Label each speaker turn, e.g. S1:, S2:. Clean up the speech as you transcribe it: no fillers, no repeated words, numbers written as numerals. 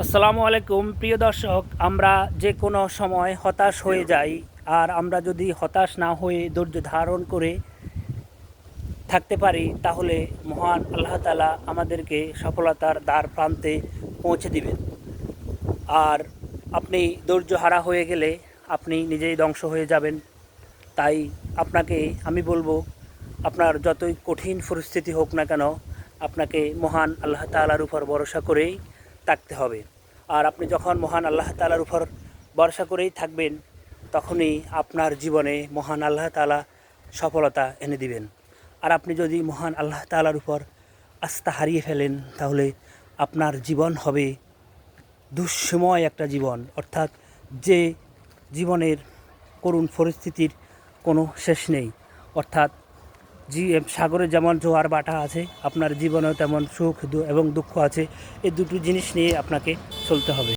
S1: আসসালামু আলাইকুম প্রিয় দর্শক, আমরা যে কোনো সময় হতাশ হয়ে যাই। আর আমরা যদি হতাশ না হয়ে ধৈর্য ধারণ করে থাকতে পারি, তাহলে মহান আল্লাহ তাআলা আমাদেরকে সফলতার দ্বার প্রান্তে পৌঁছে দিবেন। আর আপনি ধৈর্যহারা হয়ে গেলে আপনি নিজেই ধ্বংস হয়ে যাবেন। তাই আপনাকে আমি বলবো, আপনার যতই কঠিন পরিস্থিতি হোক না কেন, আপনাকে মহান আল্লাহ তাআলার উপর ভরসা করেই থাকতে হবে। আর আপনি যখন মহান আল্লাহ তাআলার উপর ভরসা করেই থাকবেন, তখনই আপনার জীবনে মহান আল্লাহ তাআলা সফলতা এনে দিবেন। আর আপনি যদি মহান আল্লাহ তাআলার উপর আস্থা হারিয়ে ফেলেন, তাহলে আপনার জীবন হবে দুঃসময় একটা জীবন, অর্থাৎ যে জীবনের করুণ পরিস্থিতির কোনো শেষ নেই। অর্থাৎ সাগরে যেমন জোয়ার ভাটা আছে, আপনার জীবনেও তেমন সুখ এবং দুঃখ আছে। এই দুটো জিনিস নিয়ে আপনাকে চলতে হবে।